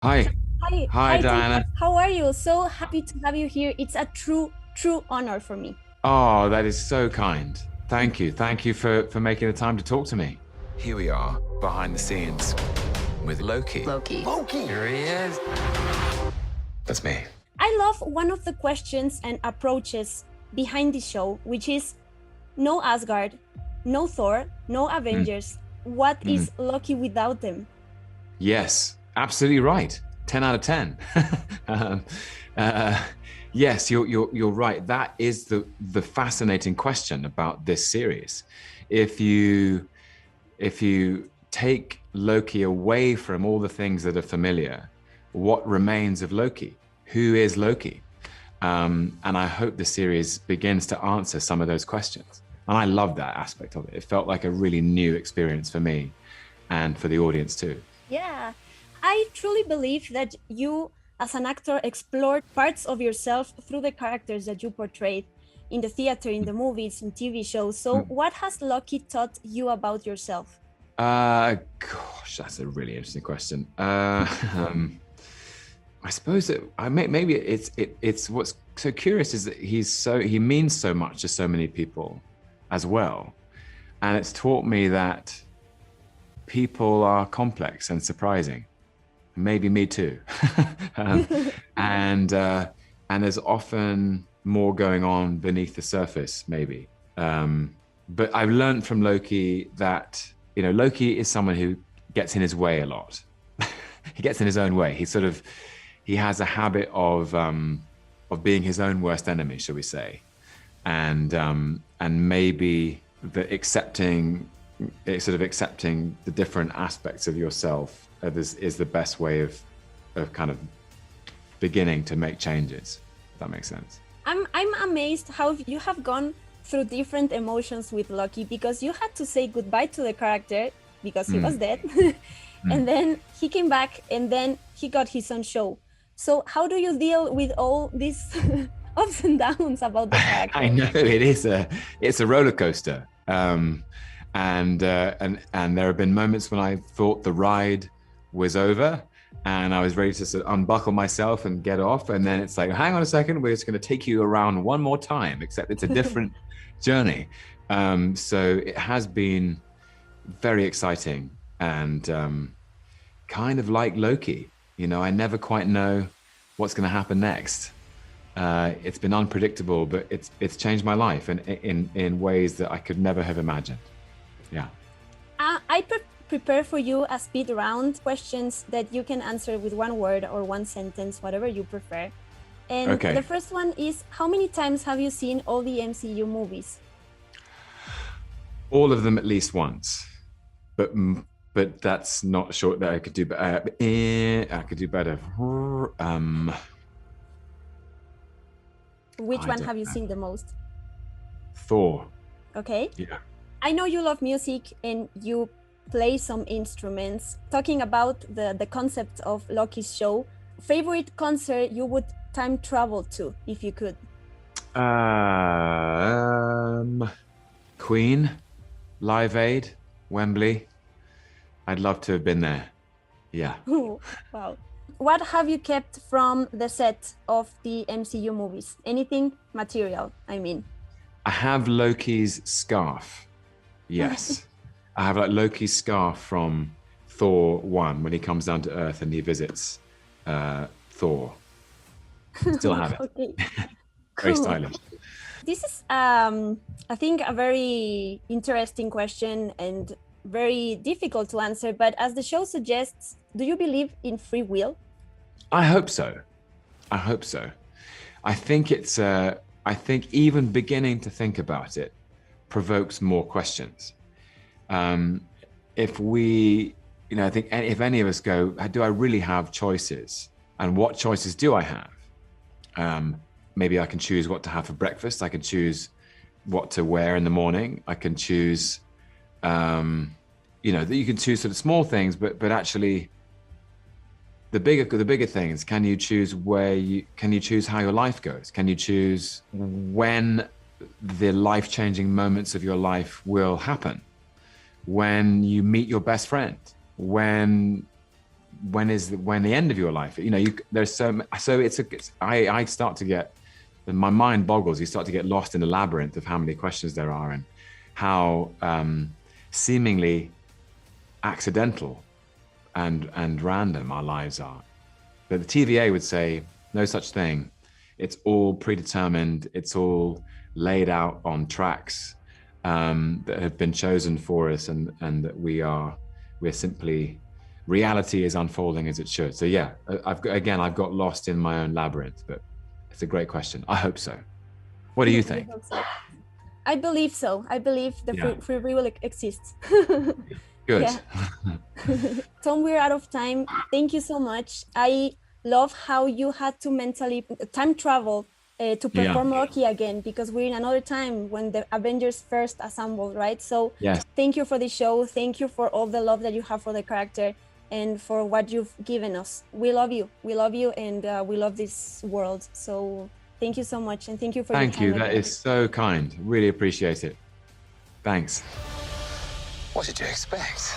Hi. Hi, Hi, Tom. Diana. How are you? So happy to have you here. It's a true honor for me. Oh, that is so kind. Thank you. Thank you for making the time to talk to me. Here we are, behind the scenes, with Loki. Loki. Here he is. That's me. I love one of the questions and approaches behind the show, which is no Asgard, no Thor, no Mm, Avengers. What mm. is Loki without them? Yes, absolutely right. 10 out of 10. um, uh, yes, you're right. That is the fascinating question about this series. If you if you take Loki away from all the things that are familiar, what remains of Loki? Who is Loki? And I hope the series begins to answer some of those questions. And I love that aspect of it. It felt like a really new experience for me and for the audience too. Yeah, I truly believe that you, as an actor, explored parts of yourself through the characters that you portrayed in the theater, in the movies, in TV shows. So, Mm. what has Loki taught you about yourself? Gosh, that's a really interesting question. I suppose that maybe it's what's so curious is that he means so much to so many people as well, and it's taught me that people are complex and surprising. Maybe me too, um, and and there's often more going on beneath the surface, maybe. But I've learned from Loki that Loki is someone who gets in his way a lot. He gets in his own way. He has a habit of being his own worst enemy, shall we say, and maybe the accepting the different aspects of yourself is the best way of kind of beginning to make changes. If that makes sense. I'm amazed how you have gone through different emotions with Loki, because you had to say goodbye to the character because he was dead. Mm. And then he came back, and then he got his own show. So how do you deal with all these ups and downs about the I character? know it's a roller coaster, and there have been moments when I thought the ride was over, and I was ready to sort of unbuckle myself and get off, and then it's like, hang on a second, we're just going to take you around one more time, except it's a different journey. So it has been very exciting and kind of like Loki. I never quite know what's going to happen next. It's been unpredictable, but it's changed my life in ways that I could never have imagined. Yeah. I prepare for you a speed round, questions that you can answer with one word or one sentence, whatever you prefer. And Okay. the first one is, how many times have you seen all the MCU movies? All of them at least once, but that's not sure that I could do. I could do better. Which I one don't have you know. seen the most? Thor. Okay. Yeah. I know you love music and you play some instruments. Talking about the concept of Loki's show, favorite concert you would time travel to if you could? Um, Queen, Live Aid, Wembley. I'd love to have been there. Yeah. Wow. What have you kept from the set of the MCU movies? Anything material, I mean. I have Loki's scarf. Yes. I have like Loki's scarf from Thor 1 when he comes down to Earth and he visits Thor. Still have it. Okay, Very cool. stylish. This is, I think, a very interesting question and very difficult to answer. But as the show suggests, do you believe in free will? I hope so. I hope so. I think I think even beginning to think about it provokes more questions. If we, I think if any of us go, do I really have choices? And what choices do I have? Maybe I can choose what to have for breakfast. I can choose what to wear in the morning. I can choose, that you can choose sort of small things, but actually the bigger things. Can you choose can you choose how your life goes? Can you choose when the life-changing moments of your life will happen? When you meet your best friend, when when the end of your life? You know, there's I start to get, my mind boggles. You start to get lost in the labyrinth of how many questions there are and how seemingly accidental and random our lives are. But the TVA would say no such thing. It's all predetermined. It's all laid out on tracks that have been chosen for us, and that we're simply, reality is unfolding as it should. So yeah, I've got lost in my own labyrinth, but it's a great question. I hope so. What do you think? I believe so. I believe the free will exists. Good. Tom, we're out of time. Thank you so much. I love how you had to mentally time travel to perform Loki again, because we're in another time when the Avengers first assembled, right? So thank you for the show. Thank you for all the love that you have for the character and for what you've given us. We love you. We love you, and we love this world. So thank you so much, and thank you for your time. Thank you. That is so kind. Really appreciate it. Thanks. What did you expect?